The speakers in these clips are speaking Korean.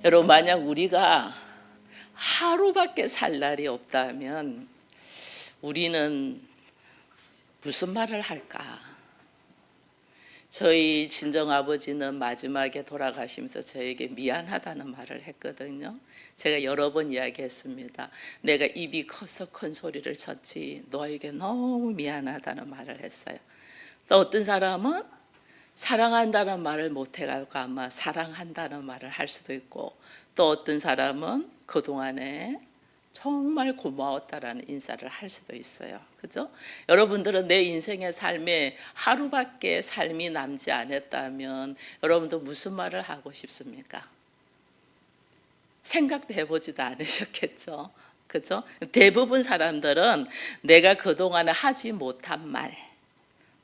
여러분, 만약 우리가 하루밖에 살 날이 없다면 우리는 무슨 말을 할까? 저희 친정아버지는 마지막에 돌아가시면서 저에게 미안하다는 말을 했거든요. 제가 여러 번 이야기했습니다. 내가 입이 커서 큰 소리를 쳤지 너에게 너무 미안하다는 말을 했어요. 또 어떤 사람은 사랑한다는 말을 못해가지고 아마 사랑한다는 말을 할 수도 있고, 또 어떤 사람은 그동안에 정말 고마웠다라는 인사를 할 수도 있어요. 그죠? 여러분들은 내 인생의 삶에 하루밖에 삶이 남지 않았다면 여러분도 무슨 말을 하고 싶습니까? 생각도 해보지도 않으셨겠죠? 그죠? 대부분 사람들은 내가 그동안에 하지 못한 말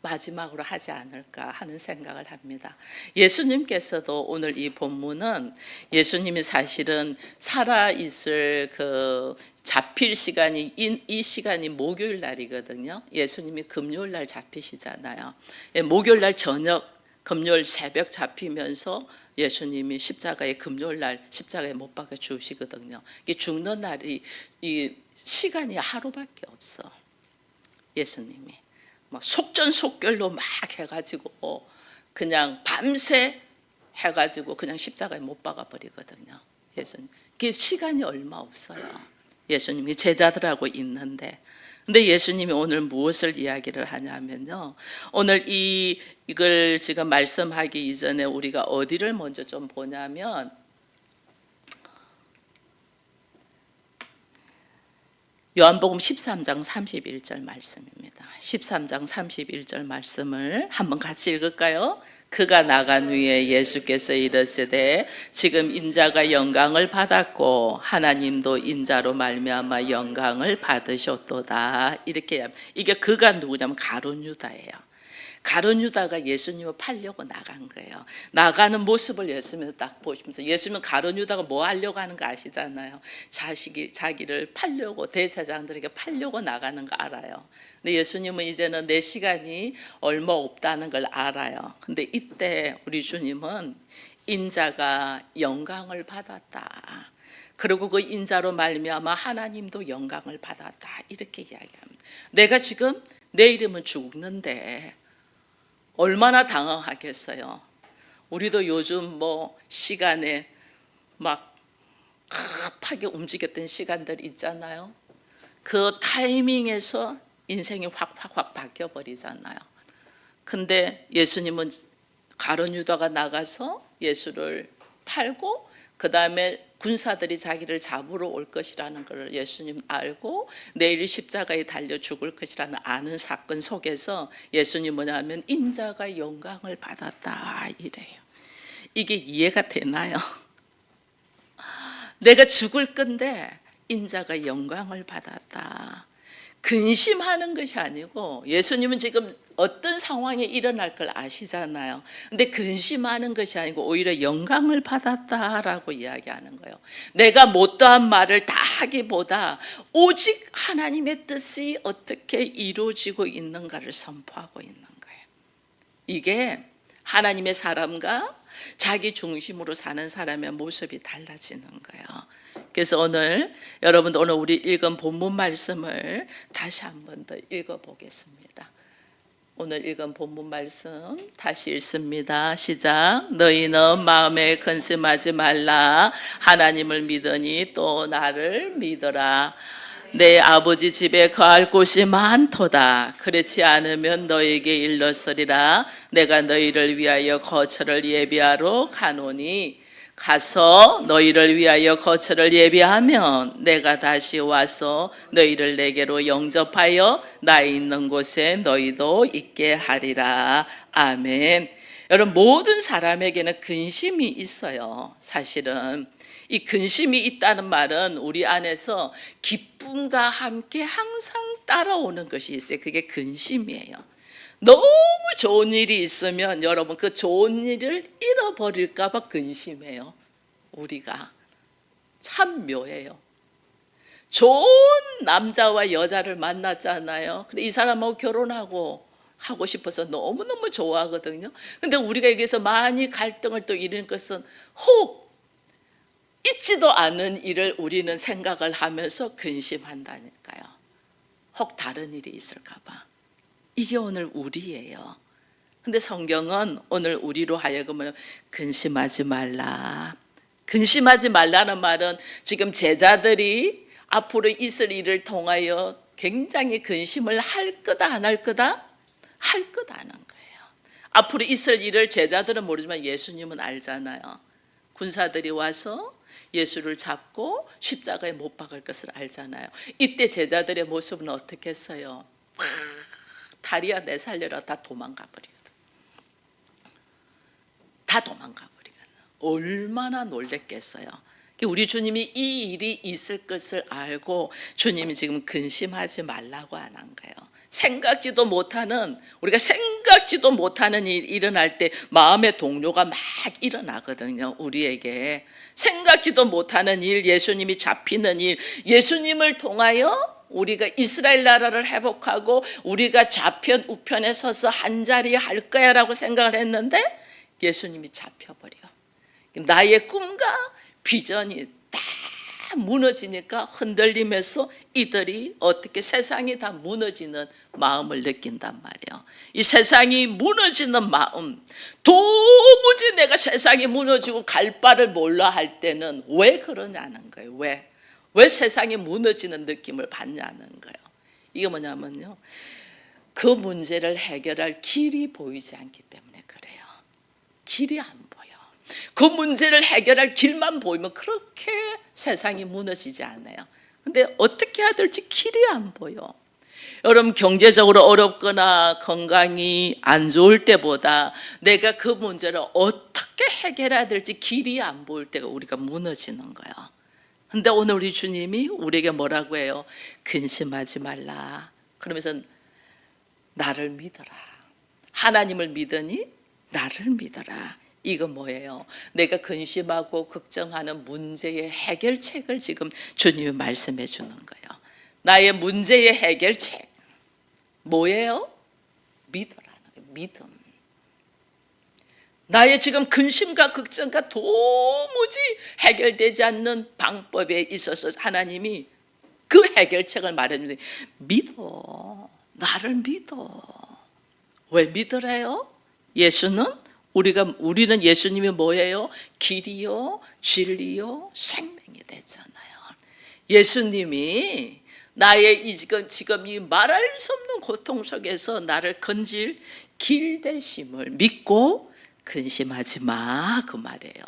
마지막으로 하지 않을까 하는 생각을 합니다. 예수님께서도 오늘 이 본문은 예수님이 사실은 살아있을 잡힐 시간이 이 시간이 목요일 날이거든요. 예수님이 금요일 날 잡히시잖아요. 목요일 날 저녁, 금요일 새벽 잡히면서 예수님이 십자가에 금요일 날 십자가에 못 박혀 죽으시거든요. 이 죽는 날이 이 시간이 하루밖에 없어. 예수님이 속전속결로 막 해가지고 그냥 밤새 해가지고 그냥 십자가에 못 박아 버리거든요. 예수님. 그 시간이 얼마 없어요. 예수님이 제자들하고 있는데, 근데 예수님이 오늘 무엇을 이야기를 하냐면요. 오늘 이걸 지금 말씀하기 이전에 우리가 어디를 먼저 좀 보냐면 요한복음 13장 31절 말씀입니다. 13장 31절 말씀을 한번 같이 읽을까요? 그가 나간 후에 예수께서 이르시되 지금 인자가 영광을 받았고 하나님도 인자로 말미암아 영광을 받으셨도다. 이렇게, 이게 그가 누구냐면 가룟 유다예요. 가룟 유다가 예수님을 팔려고 나간 거예요. 나가는 모습을 예수님이 딱 보시면서, 예수님은 가룟 유다가 뭐 하려고 하는 거 아시잖아요. 자기를 팔려고, 대제사장들에게 팔려고 나가는 거 알아요. 근데 예수님은 이제는 내 시간이 얼마 없다는 걸 알아요. 근데 이때 우리 주님은 인자가 영광을 받았다. 그리고 그 인자로 말미암아 하나님도 영광을 받았다. 이렇게 이야기합니다. 내가 지금 내일이면 죽는데 얼마나 당황하겠어요. 우리도 요즘 시간에 막 급하게 움직였던 시간들 있잖아요. 그 타이밍에서 인생이 확 바뀌어버리잖아요. 근데 예수님은 가룟 유다가 나가서 예수를 팔고 그 다음에 군사들이 자기를 잡으러 올 것이라는 걸 예수님 알고 내일 십자가에 달려 죽을 것이라는 아는 사건 속에서 예수님 뭐냐면 인자가 영광을 받았다 이래요. 이게 이해가 되나요? 내가 죽을 건데 인자가 영광을 받았다. 근심하는 것이 아니고, 예수님은 지금 어떤 상황이 일어날 걸 아시잖아요. 근데 근심하는 것이 아니고 오히려 영광을 받았다라고 이야기하는 거예요. 내가 못다한 말을 다 하기보다 오직 하나님의 뜻이 어떻게 이루어지고 있는가를 선포하고 있는 거예요. 이게 하나님의 사람과 자기 중심으로 사는 사람의 모습이 달라지는 거예요. 그래서 오늘 여러분, 오늘 우리 읽은 본문 말씀을 다시 한 번 더 읽어보겠습니다. 오늘 읽은 본문 말씀 다시 읽습니다. 시작. 너희는 마음에 근심하지 말라. 하나님을 믿으니 또 나를 믿어라. 내 아버지 집에 거할 곳이 많도다. 그렇지 않으면 너에게 일렀으리라. 내가 너희를 위하여 거처를 예비하러 가노니 가서 너희를 위하여 거처를 예비하면 내가 다시 와서 너희를 내게로 영접하여 나 있는 곳에 너희도 있게 하리라. 아멘. 여러분, 모든 사람에게는 근심이 있어요. 사실은 이 근심이 있다는 말은 우리 안에서 기쁨과 함께 항상 따라오는 것이 있어요. 그게 근심이에요. 너무 좋은 일이 있으면 여러분 그 좋은 일을 잃어버릴까 봐 근심해요. 우리가 참 묘해요. 좋은 남자와 여자를 만났잖아요. 근데 이 사람하고 결혼하고 하고 싶어서 너무너무 좋아하거든요. 근데 우리가 여기서 많이 갈등을 또 이루는 것은 혹 있지도 않은 일을 우리는 생각을 하면서 근심한다니까요. 혹 다른 일이 있을까 봐. 이게 오늘 우리예요. 근데 성경은 오늘 우리로 하여금은 근심하지 말라. 근심하지 말라는 말은 지금 제자들이 앞으로 있을 일을 통하여 굉장히 근심을 할 거다 안 할 거다? 할 거다 하는 거예요. 앞으로 있을 일을 제자들은 모르지만 예수님은 알잖아요. 군사들이 와서 예수를 잡고 십자가에 못 박을 것을 알잖아요. 이때 제자들의 모습은 어떻겠어요? 다리야 내 살려라. 다 도망가 버리거든. 다 도망가 버리거든. 얼마나 놀랬겠어요. 우리 주님이 이 일이 있을 것을 알고 주님이 지금 근심하지 말라고 안 한 거예요. 생각지도 못하는, 우리가 생각지도 못하는 일이 일어날 때 마음의 동요가 막 일어나거든요. 우리에게 생각지도 못하는 일, 예수님이 잡히는 일, 예수님을 통하여 우리가 이스라엘 나라를 회복하고 우리가 좌편 우편에 서서 한자리 할 거야 라고 생각을 했는데 예수님이 잡혀버려. 나의 꿈과 비전이 다 무너지니까 흔들리면서 이들이 어떻게 세상이 다 무너지는 마음을 느낀단 말이에요. 이 세상이 무너지는 마음, 도무지 내가 세상이 무너지고 갈 바를 몰라 할 때는 왜 그러냐는 거예요. 왜 세상이 무너지는 느낌을 받냐는 거예요. 이게 뭐냐면요, 그 문제를 해결할 길이 보이지 않기 때문에 그래요. 길이 안 보여. 그 문제를 해결할 길만 보이면 그렇게 세상이 무너지지 않아요. 근데 어떻게 해야 될지 길이 안 보여. 여러분, 경제적으로 어렵거나 건강이 안 좋을 때보다 내가 그 문제를 어떻게 해결해야 될지 길이 안 보일 때가 우리가 무너지는 거예요. 근데 오늘 우리 주님이 우리에게 뭐라고 해요? 근심하지 말라. 그러면서 나를 믿어라. 하나님을 믿으니 나를 믿어라. 이거 뭐예요? 내가 근심하고 걱정하는 문제의 해결책을 지금 주님이 말씀해 주는 거예요. 나의 문제의 해결책 뭐예요? 믿어라는 거예요. 믿음. 나의 지금 근심과 걱정과 도무지 해결되지 않는 방법에 있어서 하나님이 그 해결책을 말해주는데 믿어. 나를 믿어. 왜 믿으래요? 우리는 예수님이 뭐예요? 길이요, 진리요, 생명이 되잖아요. 예수님이 나의 지금 이 말할 수 없는 고통 속에서 나를 건질 길 되심을 믿고 근심하지 마, 그 말이에요.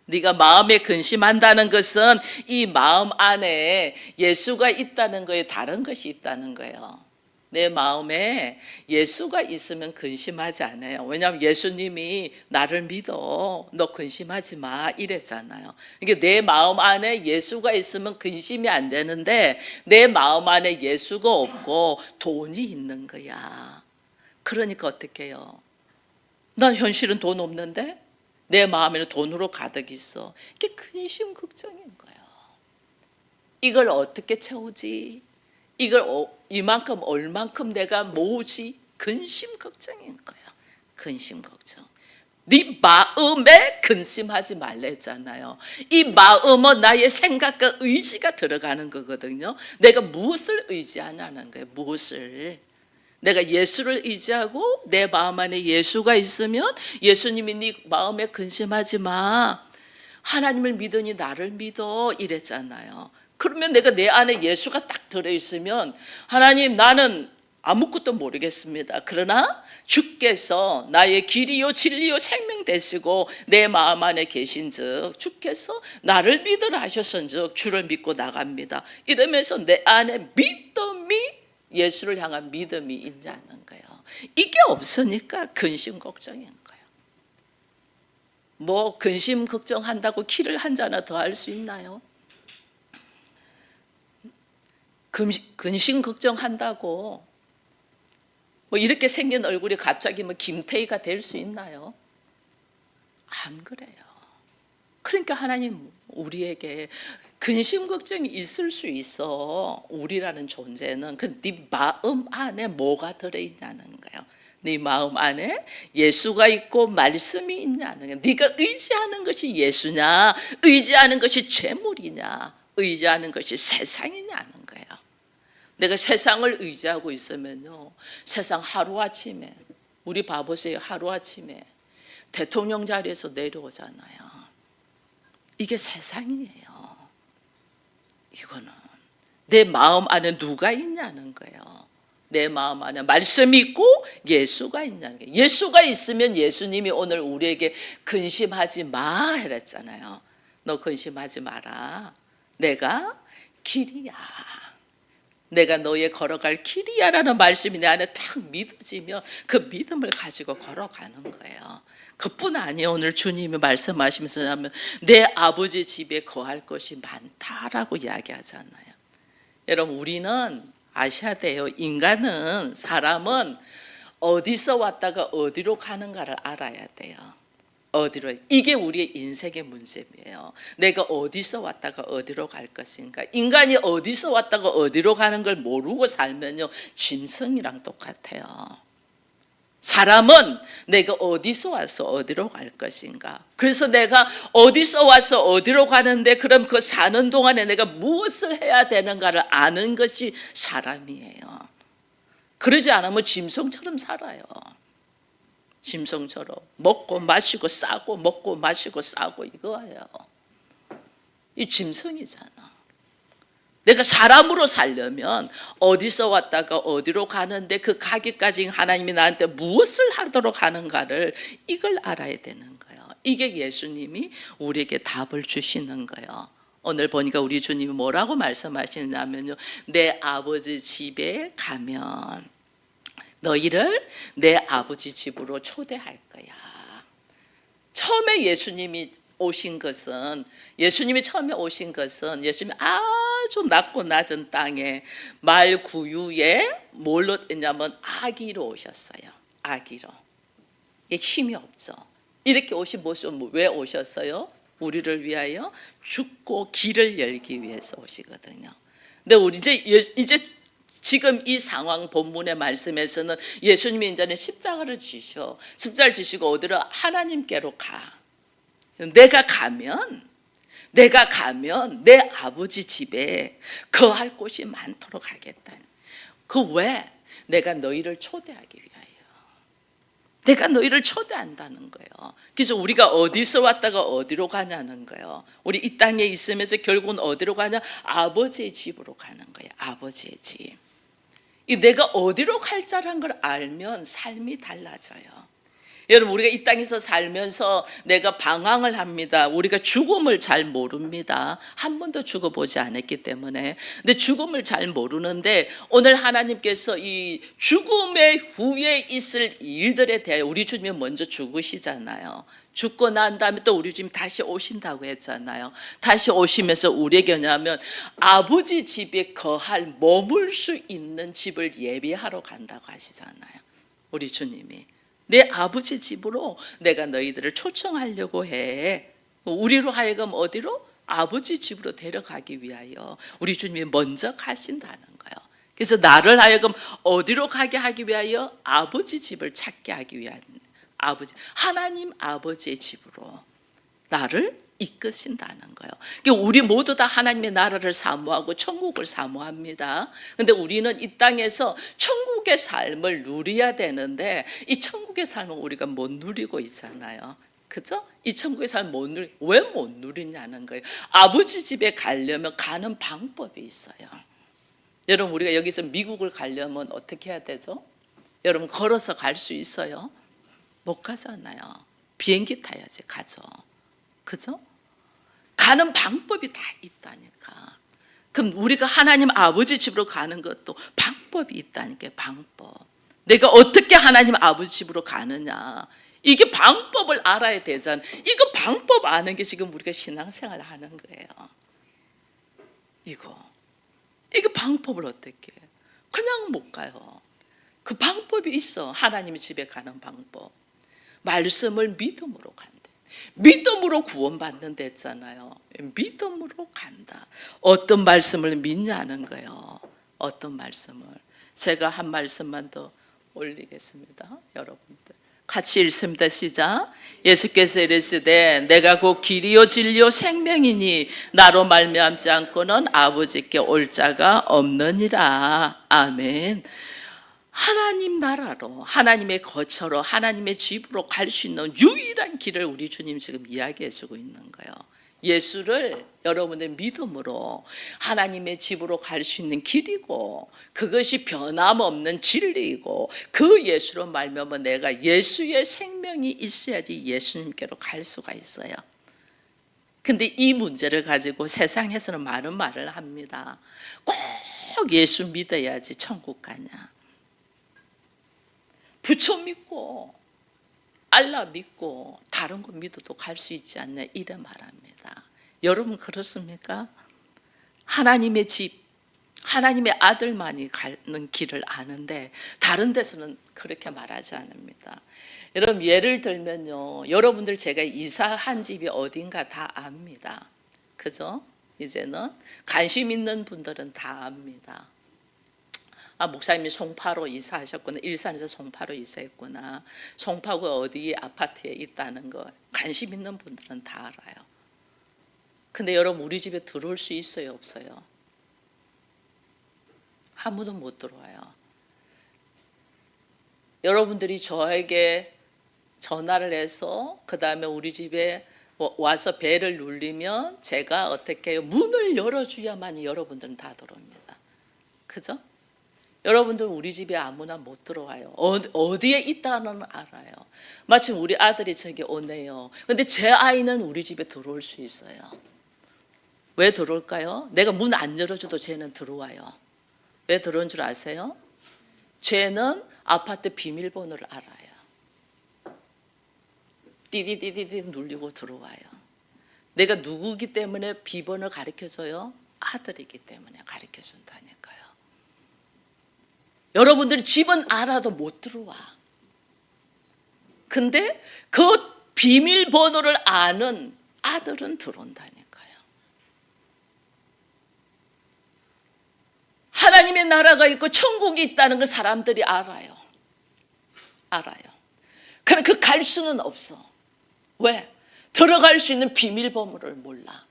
네가 마음에 근심한다는 것은 이 마음 안에 예수가 있다는 거에 다른 것이 있다는 거예요. 내 마음에 예수가 있으면 근심하지 않아요. 왜냐하면 예수님이 나를 믿어, 너 근심하지 마 이랬잖아요. 이게 내 마음 안에 예수가 있으면 근심이 안 되는데 내 마음 안에 예수가 없고 돈이 있는 거야. 그러니까 어떻게 해요? 난 현실은 돈 없는데 내 마음에는 돈으로 가득 있어. 이게 근심 걱정인 거예요. 이걸 어떻게 채우지? 이걸 이만큼 얼만큼 내가 모으지? 근심 걱정인 거예요. 근심 걱정. 네 마음에 근심하지 말랬잖아요. 이 마음은 나의 생각과 의지가 들어가는 거거든요. 내가 무엇을 의지하냐는 거예요. 무엇을. 내가 예수를 의지하고 내 마음 안에 예수가 있으면 예수님이 네 마음에 근심하지 마. 하나님을 믿으니 나를 믿어 이랬잖아요. 그러면 내가 내 안에 예수가 딱 들어있으면 하나님 나는 아무것도 모르겠습니다. 그러나 주께서 나의 길이요 진리요 생명 되시고 내 마음 안에 계신즉 주께서 나를 믿으라 하셨은즉 주를 믿고 나갑니다. 이러면서 내 안에 믿음이 예수를 향한 믿음이 있냐는 거예요. 이게 없으니까 근심 걱정인 거예요. 뭐 근심 걱정한다고 키를 한 잔 더 할 수 있나요? 근심 걱정한다고 뭐 이렇게 생긴 얼굴이 갑자기 뭐 김태희가 될 수 있나요? 안 그래요. 그러니까 하나님 우리에게 근심 걱정이 있을 수 있어. 우리라는 존재는 네 마음 안에 뭐가 들어있냐는 거예요. 네 마음 안에 예수가 있고 말씀이 있냐는 거야. 네가 의지하는 것이 예수냐, 의지하는 것이 재물이냐, 의지하는 것이 세상이냐는 거예요. 내가 세상을 의지하고 있으면요, 세상 하루아침에, 우리 봐보세요. 하루아침에 대통령 자리에서 내려오잖아요. 이게 세상이에요. 이거는 내 마음 안에 누가 있냐는 거예요. 내 마음 안에 말씀이 있고 예수가 있냐는 거예요. 예수가 있으면 예수님이 오늘 우리에게 근심하지 마 이랬잖아요. 너 근심하지 마라. 내가 길이야. 내가 너의 걸어갈 길이야라는 말씀이 내 안에 딱 믿어지면 그 믿음을 가지고 걸어가는 거예요. 그뿐 아니에요. 오늘 주님이 말씀하시면서 하면 내 아버지 집에 거할 것이 많다라고 이야기하잖아요. 여러분, 우리는 아셔야 돼요. 인간은, 사람은 어디서 왔다가 어디로 가는가를 알아야 돼요. 어디로, 이게 우리의 인생의 문제예요. 내가 어디서 왔다가 어디로 갈 것인가. 인간이 어디서 왔다가 어디로 가는 걸 모르고 살면요, 짐승이랑 똑같아요. 사람은 내가 어디서 와서 어디로 갈 것인가. 그래서 내가 어디서 와서 어디로 가는데, 그럼 그 사는 동안에 내가 무엇을 해야 되는가를 아는 것이 사람이에요. 그러지 않으면 짐승처럼 살아요. 짐승처럼 먹고 마시고 싸고 먹고 마시고 싸고 이거예요. 이 짐승이잖아. 내가 사람으로 살려면 어디서 왔다가 어디로 가는데 그 가기까지 하나님이 나한테 무엇을 하도록 하는가를 이걸 알아야 되는 거예요. 이게 예수님이 우리에게 답을 주시는 거예요. 오늘 보니까 우리 주님이 뭐라고 말씀하시냐면요, 내 아버지 집에 가면 너희를 내 아버지 집으로 초대할 거야. 처음에 예수님이 처음에 오신 것은 예수님이 아주 낮고 낮은 땅에 말 구유에 뭘로 했냐면 아기로 오셨어요. 아기로. 이게 힘이 없죠. 이렇게 오신 모습은 왜 오셨어요? 우리를 위하여 죽고 길을 열기 위해서 오시거든요. 근데 우리 이제 지금 이 상황 본문의 말씀에서는 예수님이 이제는 십자가를 지시고 어디로? 하나님께로 가. 내가 가면 내 아버지 집에 거할 곳이 많도록 하겠다. 그 왜? 내가 너희를 초대하기 위하여. 내가 너희를 초대한다는 거예요. 그래서 우리가 어디서 왔다가 어디로 가냐는 거예요. 우리 이 땅에 있으면서 결국은 어디로 가냐? 아버지의 집으로 가는 거예요. 아버지의 집. 내가 어디로 갈 자란 걸 알면 삶이 달라져요. 여러분, 우리가 이 땅에서 살면서 내가 방황을 합니다. 우리가 죽음을 잘 모릅니다. 한 번도 죽어보지 않았기 때문에. 근데 죽음을 잘 모르는데 오늘 하나님께서 이 죽음의 후에 있을 일들에 대하여 우리 주님이 먼저 죽으시잖아요. 죽고 난 다음에 또 우리 주님 다시 오신다고 했잖아요. 다시 오시면서 우리에게 뭐냐면 아버지 집에 거할 머물 수 있는 집을 예비하러 간다고 하시잖아요. 우리 주님이. 내 아버지 집으로 내가 너희들을 초청하려고 해. 우리로 하여금 어디로? 아버지 집으로 데려가기 위하여 우리 주님이 먼저 가신다는 거예요. 그래서 나를 하여금 어디로 가게 하기 위하여? 아버지 집을 찾게 하기 위한, 하나님 아버지의 집으로 나를 이끄신다는 거예요. 그러니까 우리 모두 다 하나님의 나라를 사모하고 천국을 사모합니다. 그런데 우리는 이 땅에서 천국의 삶을 누려야 되는데 이 천국의 삶을 우리가 못 누리고 있잖아요. 그죠? 이 천국의 삶을 왜 못 누리냐는 거예요. 아버지 집에 가려면 가는 방법이 있어요. 여러분, 우리가 여기서 미국을 가려면 어떻게 해야 되죠? 여러분, 걸어서 갈 수 있어요? 못 가잖아요. 비행기 타야지 가죠. 그죠? 가는 방법이 다 있다니까. 그럼 우리가 하나님 아버지 집으로 가는 것도 방법이 있다니까요. 방법. 내가 어떻게 하나님 아버지 집으로 가느냐. 이게 방법을 알아야 되잖아. 이거 방법 아는 게 지금 우리가 신앙생활 하는 거예요. 이거 방법을 어떻게 해? 그냥 못 가요. 그 방법이 있어. 하나님의 집에 가는 방법. 말씀을 믿음으로 간다. 믿음으로 구원받는다 했잖아요. 믿음으로 간다. 어떤 말씀을 믿냐는 거예요. 어떤 말씀을. 제가 한 말씀만 더 올리겠습니다. 여러분들 같이 읽습니다. 시작. 예수께서 이르시되 내가 곧 길이요 진리요 생명이니 나로 말미암지 않고는 아버지께 올 자가 없느니라. 아멘. 하나님 나라로, 하나님의 거처로, 하나님의 집으로 갈 수 있는 유일한 길을 우리 주님 지금 이야기해 주고 있는 거예요. 예수를 여러분의 믿음으로 하나님의 집으로 갈 수 있는 길이고, 그것이 변함없는 진리이고, 그 예수로 말미암아 내가 예수의 생명이 있어야지 예수님께로 갈 수가 있어요. 근데 이 문제를 가지고 세상에서는 많은 말을 합니다. 꼭 예수 믿어야지 천국 가냐, 부처 믿고 알라 믿고 다른 거 믿어도 갈 수 있지 않냐, 이래 말합니다. 여러분 그렇습니까? 하나님의 집, 하나님의 아들만이 가는 길을 아는데 다른 데서는 그렇게 말하지 않습니다. 여러분 예를 들면요, 여러분들 제가 이사한 집이 어딘가 다 압니다. 그죠? 이제는 관심 있는 분들은 다 압니다. 아, 목사님이 송파로 이사하셨구나, 일산에서 송파로 이사했구나, 송파구 어디 아파트에 있다는 거 관심 있는 분들은 다 알아요. 근데 여러분 우리 집에 들어올 수 있어요, 없어요? 아무도 못 들어와요. 여러분들이 저에게 전화를 해서 그 다음에 우리 집에 와서 벨을 누르면 제가 어떻게 해요? 문을 열어줘야만 여러분들은 다 들어옵니다. 그죠? 여러분들 우리 집에 아무나 못 들어와요. 어디에 있다는 알아요. 마침 우리 아들이 저기 오네요. 근데 제 아이는 우리 집에 들어올 수 있어요. 왜 들어올까요? 내가 문 안 열어줘도 쟤는 들어와요. 왜 들어온 줄 아세요? 쟤는 아파트 비밀번호를 알아요. 띠디디디디 누르고 들어와요. 내가 누구기 때문에 비번을 가르쳐줘요? 아들이기 때문에 가르쳐준다니까요. 여러분들이 집은 알아도 못 들어와. 근데 그 비밀번호를 아는 아들은 들어온다니까요. 하나님의 나라가 있고 천국이 있다는 걸 사람들이 알아요. 알아요. 그러나 그 갈 수는 없어. 왜? 들어갈 수 있는 비밀번호를 몰라.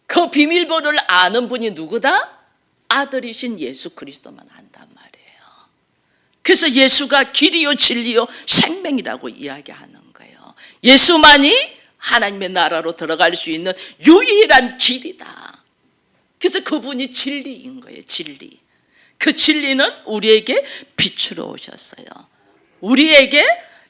그 비밀번호를 아는 분이 누구다? 아들이신 예수 그리스도만 안단 말이에요. 그래서 예수가 길이요 진리요 생명이라고 이야기하는 거예요. 예수만이 하나님의 나라로 들어갈 수 있는 유일한 길이다. 그래서 그분이 진리인 거예요. 진리. 그 진리는 우리에게 비추러 오셨어요. 우리에게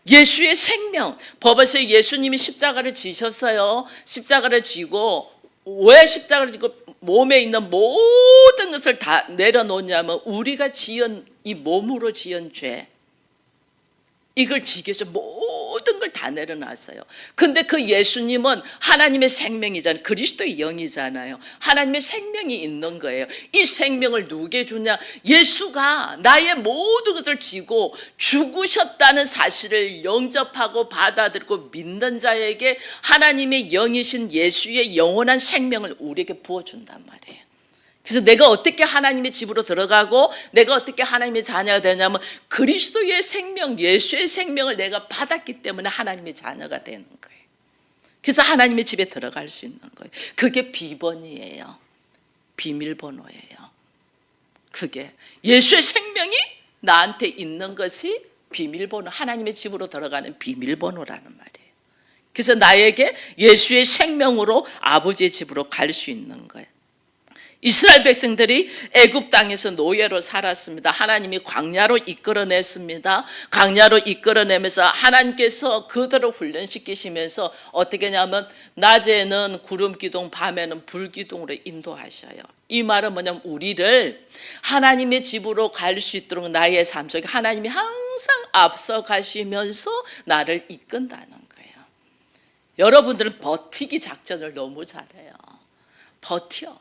예수의 생명, 법에서 예수님이 십자가를 지셨어요. 십자가를 지고, 왜 십자가를 지고 몸에 있는 모든 것을 다 내려놓냐면 우리가 지은 이 몸으로 지은 죄, 이걸 지기 위해서 모든 걸 다 내려놨어요. 근데 그 예수님은 하나님의 생명이잖아요. 그리스도의 영이잖아요. 하나님의 생명이 있는 거예요. 이 생명을 누구에게 주냐? 예수가 나의 모든 것을 지고 죽으셨다는 사실을 영접하고 받아들이고 믿는 자에게 하나님의 영이신 예수의 영원한 생명을 우리에게 부어준단 말이에요. 그래서 내가 어떻게 하나님의 집으로 들어가고 내가 어떻게 하나님의 자녀가 되냐면 그리스도의 생명, 예수의 생명을 내가 받았기 때문에 하나님의 자녀가 되는 거예요. 그래서 하나님의 집에 들어갈 수 있는 거예요. 그게 비번이에요. 비밀번호예요. 그게 예수의 생명이 나한테 있는 것이 비밀번호, 하나님의 집으로 들어가는 비밀번호라는 말이에요. 그래서 나에게 예수의 생명으로 아버지의 집으로 갈 수 있는 거예요. 이스라엘 백성들이 애굽 땅에서 노예로 살았습니다. 하나님이 광야로 이끌어냈습니다. 광야로 이끌어내면서 하나님께서 그들을 훈련시키시면서 어떻게 하냐면 낮에는 구름 기둥, 밤에는 불 기둥으로 인도하셔요. 이 말은 뭐냐면 우리를 하나님의 집으로 갈 수 있도록 나의 삶 속에 하나님이 항상 앞서 가시면서 나를 이끈다는 거예요. 여러분들은 버티기 작전을 너무 잘해요. 버텨.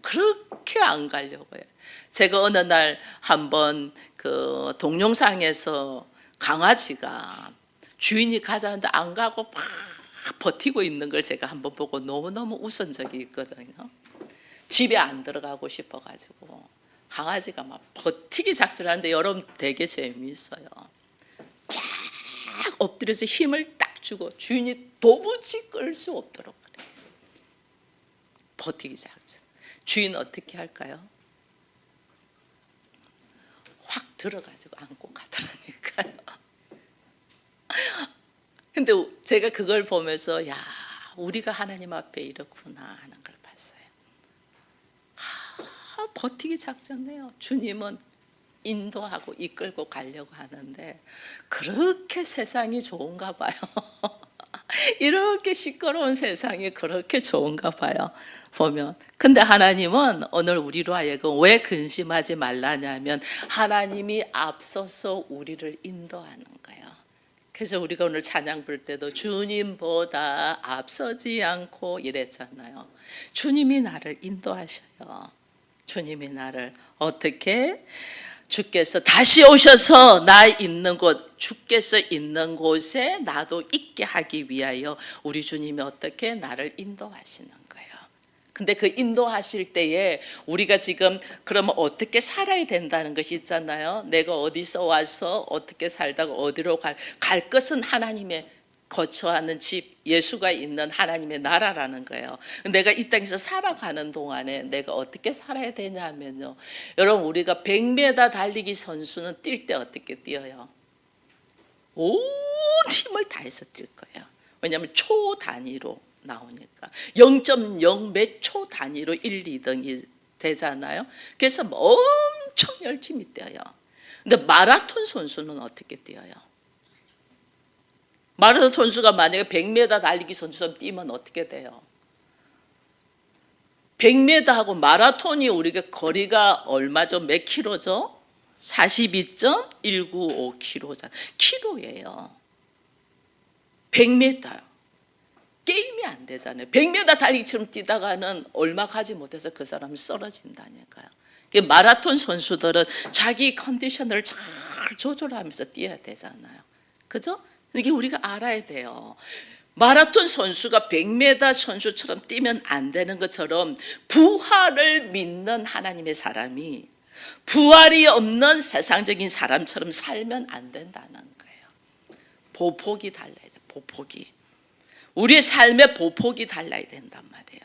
그렇게 안 가려고 해요. 제가 어느 날 한번 그 동영상에서 강아지가 주인이 가자는데 안 가고 막 버티고 있는 걸 제가 한번 보고 너무너무 웃은 적이 있거든요. 집에 안 들어가고 싶어가지고 강아지가 막 버티기 작전하는데 여러분 되게 재미있어요. 쫙 엎드려서 힘을 딱 주고 주인이 도무지 끌 수 없도록 그래. 버티기 작전. 주인 어떻게 할까요? 확 들어가지고 안고 가더라니까요. 근데 제가 그걸 보면서 야, 우리가 하나님 앞에 이렇구나 하는 걸 봤어요. 버티기 작전해요. 주님은 인도하고 이끌고 가려고 하는데 그렇게 세상이 좋은가 봐요. 이렇게 시끄러운 세상이 그렇게 좋은가 봐요. 보면. 근데 하나님은 오늘 우리로 하여금 왜 근심하지 말라냐면 하나님이 앞서서 우리를 인도하는 거예요. 그래서 우리가 오늘 찬양 부를 때도 주님보다 앞서지 않고 이랬잖아요. 주님이 나를 인도하셔요. 주님이 나를 어떻게? 주께서 다시 오셔서 나 있는 곳, 주께서 있는 곳에 나도 있게 하기 위하여 우리 주님이 어떻게 나를 인도하시는 거예요. 근데 그 인도하실 때에 우리가 지금 그러면 어떻게 살아야 된다는 것이 있잖아요. 내가 어디서 와서 어떻게 살다가 어디로 갈 것은 하나님의 거처하는 집, 예수가 있는 하나님의 나라라는 거예요. 내가 이 땅에서 살아가는 동안에 내가 어떻게 살아야 되냐면요. 여러분 우리가 100m 달리기 선수는 뛸 때 어떻게 뛰어요? 온 힘을 다해서 뛸 거예요. 왜냐하면 초 단위로 나오니까 0.0 몇 초 단위로 1, 2등이 되잖아요. 그래서 엄청 열심히 뛰어요. 근데 마라톤 선수는 어떻게 뛰어요? 마라톤 선수가 만약에 100m 달리기 선수처럼 뛰면 어떻게 돼요? 100m하고 마라톤이 우리가 거리가 얼마죠? 몇 킬로죠? 42.195km잖아요. 킬로예요. 100m. 게임이 안 되잖아요. 100m 달리기처럼 뛰다가는 얼마 가지 못해서 그 사람이 쓰러진다니까요. 마라톤 선수들은 자기 컨디션을 잘 조절하면서 뛰어야 되잖아요. 그죠? 이게 우리가 알아야 돼요. 마라톤 선수가 100m 선수처럼 뛰면 안 되는 것처럼 부활을 믿는 하나님의 사람이 부활이 없는 세상적인 사람처럼 살면 안 된다는 거예요. 보폭이 달라야 돼. 보폭이. 우리의 삶의 보폭이 달라야 된단 말이에요.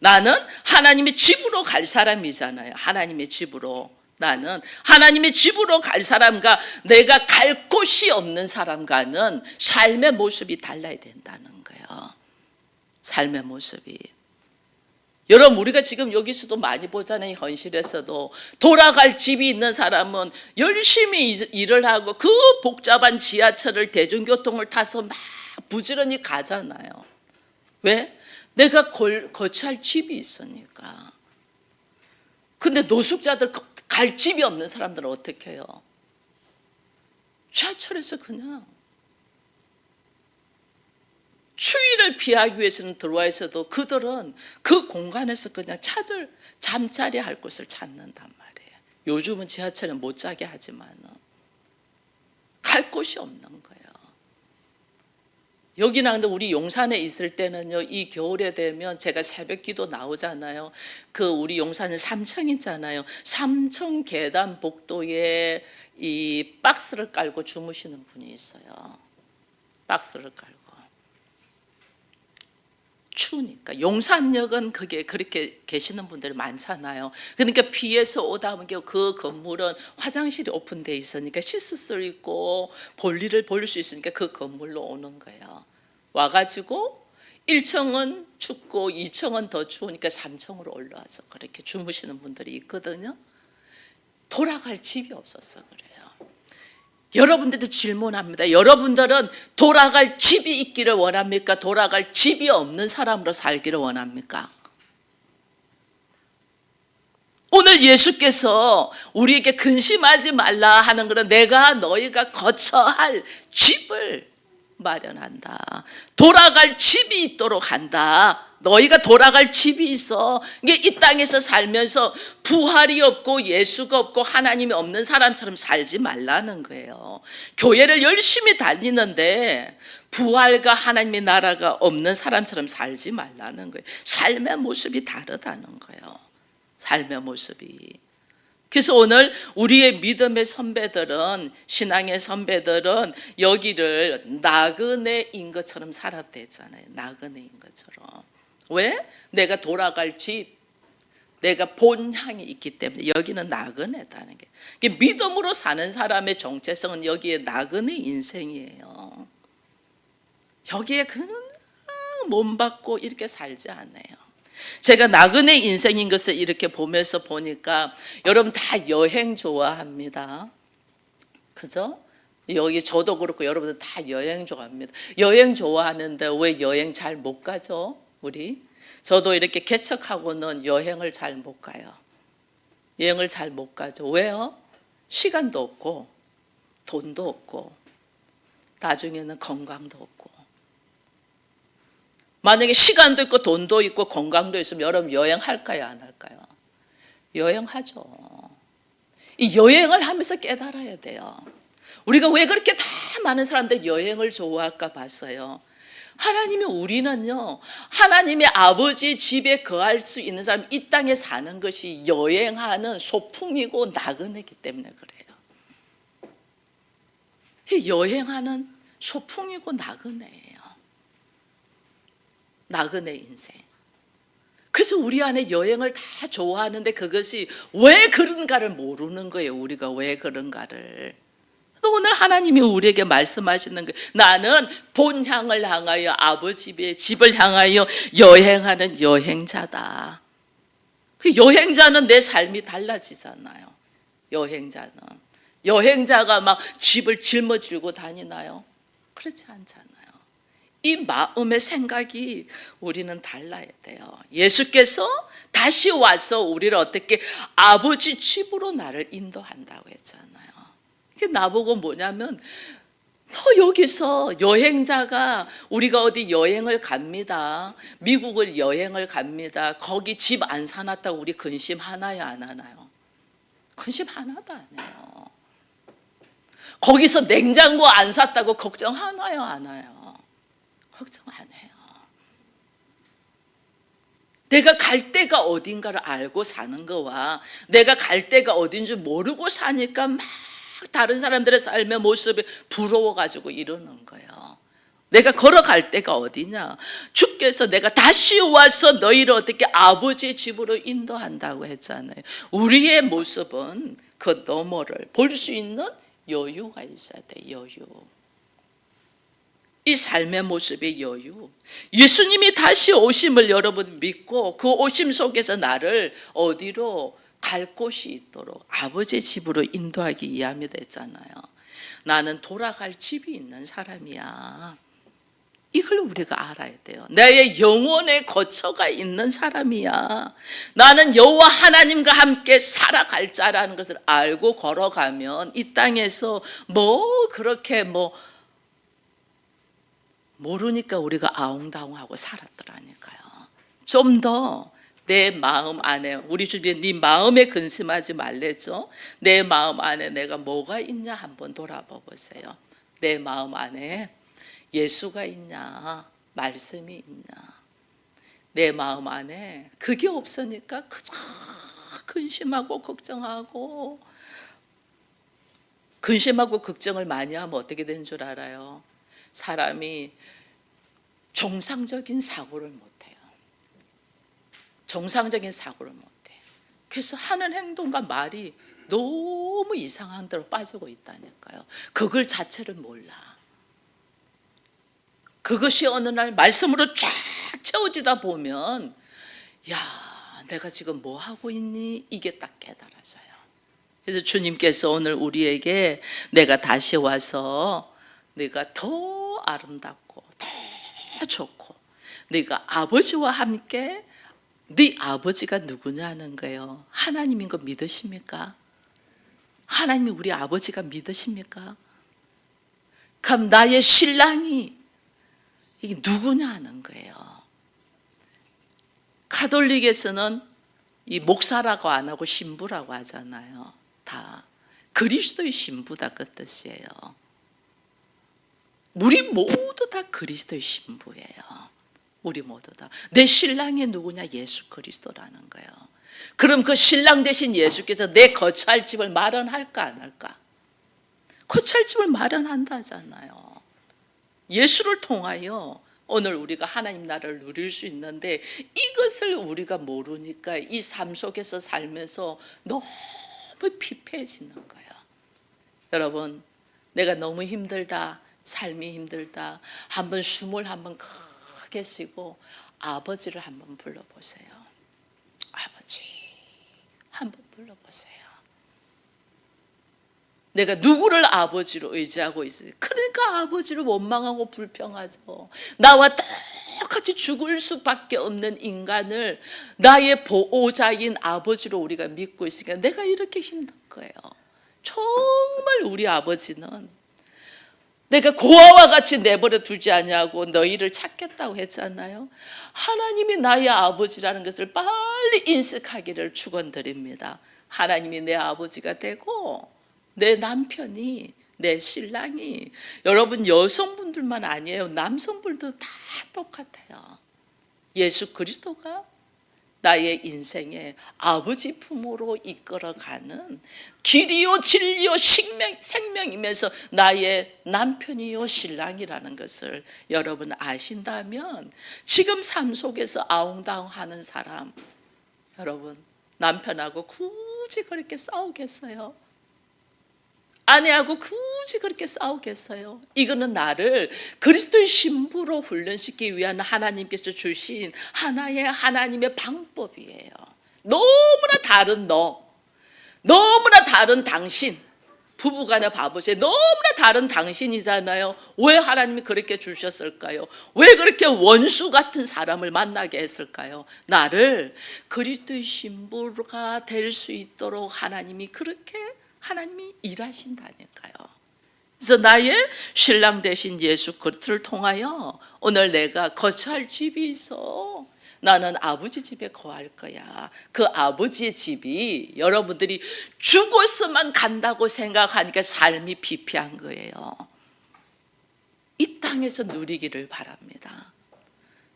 나는 하나님의 집으로 갈 사람이잖아요. 하나님의 집으로. 나는 하나님의 집으로 갈 사람과 내가 갈 곳이 없는 사람과는 삶의 모습이 달라야 된다는 거예요. 삶의 모습이. 여러분 우리가 지금 여기서도 많이 보잖아요. 현실에서도 돌아갈 집이 있는 사람은 열심히 일을 하고 그 복잡한 지하철을 대중교통을 타서 막 부지런히 가잖아요. 왜? 내가 거처할 집이 있으니까. 근데 노숙자들 갈 집이 없는 사람들은 어떻게 해요? 지하철에서 그냥 추위를 피하기 위해서는 들어와 있어도 그들은 그 공간에서 그냥 잠자리 할 곳을 찾는단 말이에요. 요즘은 지하철에 못 자게 하지만 갈 곳이 없는 거예요. 여기나 근데 우리 용산에 있을 때는요, 이 겨울에 되면 제가 새벽 기도 나오잖아요. 그 우리 용산에 3층 있잖아요. 3층 계단 복도에 이 박스를 깔고 주무시는 분이 있어요. 박스를 깔고. 추우니까. 용산역은 그게 그렇게 계시는 분들이 많잖아요. 그러니까 비에서 오다 보니까 그 건물은 화장실이 오픈되어 있으니까 씻을 수 있고 볼일을 볼 수 있으니까 그 건물로 오는 거예요. 와가지고 1층은 춥고 2층은 더 추우니까 3층으로 올라와서 그렇게 주무시는 분들이 있거든요. 돌아갈 집이 없어서 그래요. 여러분들도 질문합니다. 여러분들은 돌아갈 집이 있기를 원합니까? 돌아갈 집이 없는 사람으로 살기를 원합니까? 오늘 예수께서 우리에게 근심하지 말라 하는 것은 내가 너희가 거처할 집을 마련한다. 돌아갈 집이 있도록 한다. 너희가 돌아갈 집이 있어. 이게 이 땅에서 살면서 부활이 없고 예수가 없고 하나님이 없는 사람처럼 살지 말라는 거예요. 교회를 열심히 다니는데 부활과 하나님의 나라가 없는 사람처럼 살지 말라는 거예요. 삶의 모습이 다르다는 거예요. 삶의 모습이. 그래서 오늘 우리의 믿음의 선배들은, 신앙의 선배들은 여기를 나그네인 것처럼 살았대잖아요. 나그네인 것처럼. 왜? 내가 돌아갈 집, 내가 본향이 있기 때문에 여기는 나그네다는 게. 믿음으로 사는 사람의 정체성은 여기에 나그네 인생이에요. 여기에 그냥 몸 받고 이렇게 살지 않아요. 제가 나그네 인생인 것을 이렇게 보면서 보니까 여러분 다 여행 좋아합니다. 그죠? 여기 저도 그렇고 여러분들 다 여행 좋아합니다. 여행 좋아하는데 왜 여행 잘 못 가죠? 우리? 저도 이렇게 개척하고는 여행을 잘 못 가요. 여행을 잘 못 가죠. 왜요? 시간도 없고 돈도 없고 나중에는 건강도 없고. 만약에 시간도 있고 돈도 있고 건강도 있으면 여러분 여행할까요? 안 할까요? 여행하죠. 이 여행을 하면서 깨달아야 돼요. 우리가 왜 그렇게 다 많은 사람들이 여행을 좋아할까 봤어요. 하나님이 우리는요, 하나님의 아버지 집에 거할 수 있는 사람, 이 땅에 사는 것이 여행하는 소풍이고 나그네이기 때문에 그래요. 여행하는 소풍이고 나그네예요. 나그네 인생. 그래서 우리 안에 여행을 다 좋아하는데 그것이 왜 그런가를 모르는 거예요. 우리가 왜 그런가를. 오늘 하나님이 우리에게 말씀하시는 거예요. 나는 본향을 향하여 아버지의 집을 향하여 여행하는 여행자다. 그 여행자는 내 삶이 달라지잖아요. 여행자가 막 집을 짊어지고 다니나요? 그렇지 않잖아요. 이 마음의 생각이 우리는 달라야 돼요. 예수께서 다시 와서 우리를 어떻게 아버지 집으로 나를 인도한다고 했잖아요. 그게 나보고 뭐냐면, 너 여기서 여행자가, 우리가 어디 여행을 갑니다. 미국을 여행을 갑니다. 거기 집 안 사놨다고 우리 근심하나요, 안 하나요? 근심 하나도 안 해요. 거기서 냉장고 안 샀다고 걱정하나요, 안 해요? 걱정 안 해요. 내가 갈 데가 어딘가를 알고 사는 거와 내가 갈 데가 어딘 줄 모르고 사니까 막 다른 사람들의 삶의 모습이 부러워가지고 이러는 거예요. 내가 걸어갈 데가 어디냐? 주께서 내가 다시 와서 너희를 어떻게 아버지의 집으로 인도한다고 했잖아요. 우리의 모습은 그 너머를 볼 수 있는 여유가 있어야 돼. 여유. 이 삶의 모습의 여유. 예수님이 다시 오심을 여러분 믿고 그 오심 속에서 나를 어디로 갈 곳이 있도록 아버지의 집으로 인도하기 위함이 됐잖아요. 나는 돌아갈 집이 있는 사람이야. 이걸 우리가 알아야 돼요. 나의 영혼의 거처가 있는 사람이야. 나는 여호와 하나님과 함께 살아갈 자라는 것을 알고 걸어가면 이 땅에서 그렇게 모르니까 우리가 아웅다웅하고 살았더라니까요. 좀 더 내 마음 안에, 우리 주변에 네 마음에 근심하지 말랬죠. 내 마음 안에 내가 뭐가 있냐 한번 돌아봐 보세요. 내 마음 안에 예수가 있냐, 말씀이 있냐. 내 마음 안에 그게 없으니까 그저 근심하고 걱정하고, 근심하고 걱정을 많이 하면 어떻게 되는 줄 알아요? 사람이 정상적인 사고를 못해요. 정상적인 사고를 못해. 그래서 하는 행동과 말이 너무 이상한 데로 빠지고 있다니까요. 그걸 자체를 몰라. 그것이 어느 날 말씀으로 쫙 채워지다 보면, 야, 내가 지금 뭐 하고 있니? 이게 딱 깨달아져요. 그래서 주님께서 오늘 우리에게 내가 다시 와서 네가 더 아름답고 더 좋고 네가 아버지와 함께, 네 아버지가 누구냐는 거예요. 하나님인 거 믿으십니까? 하나님이 우리 아버지가 믿으십니까? 그럼 나의 신랑이 이게 누구냐는 거예요. 가톨릭에서는 이 목사라고 안 하고 신부라고 하잖아요. 다 그리스도의 신부다 그 뜻이에요. 우리 모두 다 그리스도의 신부예요. 우리 모두 다. 내 신랑이 누구냐? 예수 그리스도라는 거예요. 그럼 그 신랑 되신 예수께서 내 거처할 집을 마련할까 안 할까? 거처할 집을 마련한다잖아요. 예수를 통하여 오늘 우리가 하나님 나라를 누릴 수 있는데 이것을 우리가 모르니까 이 삶 속에서 살면서 너무 피폐해지는 거예요. 여러분, 내가 너무 힘들다, 삶이 힘들다, 한번 숨을 한번 크게 쉬고 아버지를 한번 불러보세요. 아버지 한번 불러보세요. 내가 누구를 아버지로 의지하고 있어요? 그러니까 아버지를 원망하고 불평하죠. 나와 똑같이 죽을 수밖에 없는 인간을 나의 보호자인 아버지로 우리가 믿고 있으니까 내가 이렇게 힘든 거예요. 정말 우리 아버지는 내가 고아와 같이 내버려 두지 아니하고 너희를 찾겠다고 했잖아요. 하나님이 나의 아버지라는 것을 빨리 인식하기를 축원드립니다. 하나님이 내 아버지가 되고 내 남편이, 내 신랑이, 여러분 여성분들만 아니에요. 남성분들도 다 똑같아요. 예수 그리스도가 나의 인생에 아버지 품으로 이끌어가는 길이요 진리요 생명이면서 나의 남편이요 신랑이라는 것을 여러분 아신다면 지금 삶 속에서 아웅다웅하는 사람, 여러분 남편하고 굳이 그렇게 싸우겠어요? 아내하고 굳이 그렇게 싸우겠어요? 이거는 나를 그리스도의 신부로 훈련시키기 위한 하나님께서 주신 하나님의 방법이에요. 너무나 다른 너무나 다른 당신, 부부간에 봐보세요. 너무나 다른 당신이잖아요. 왜 하나님이 그렇게 주셨을까요? 왜 그렇게 원수 같은 사람을 만나게 했을까요? 나를 그리스도의 신부가 될 수 있도록 하나님이 일하신다니까요. 그래서 나의 신랑 되신 예수 그리스도를 통하여 오늘 내가 거처할 집이 있어. 나는 아버지 집에 거할 거야. 그 아버지의 집이 여러분들이 죽어서만 간다고 생각하니까 삶이 피폐한 거예요. 이 땅에서 누리기를 바랍니다.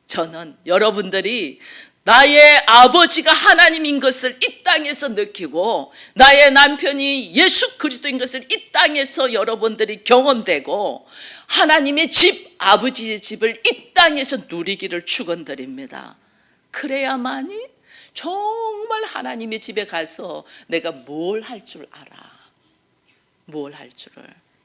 저는 여러분들이 나의 아버지가 하나님인 것을 이 땅에서 느끼고 나의 남편이 예수 그리스도인 것을 이 땅에서 여러분들이 경험되고 하나님의 집, 아버지의 집을 이 땅에서 누리기를 축원드립니다. 그래야만이 정말 하나님의 집에 가서 내가 뭘 할 줄 알아. 뭘 할 줄을.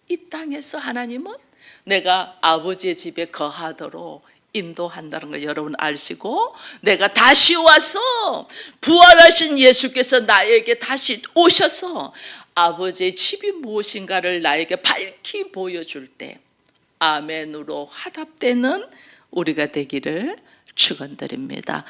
이 땅에서 하나님은 내가 아버지의 집에 거하도록 인도한다는 걸 여러분 아시고 내가 다시 와서 부활하신 예수께서 나에게 다시 오셔서 아버지의 집이 무엇인가를 나에게 밝히 보여줄 때 아멘으로 화답되는 우리가 되기를 축원드립니다.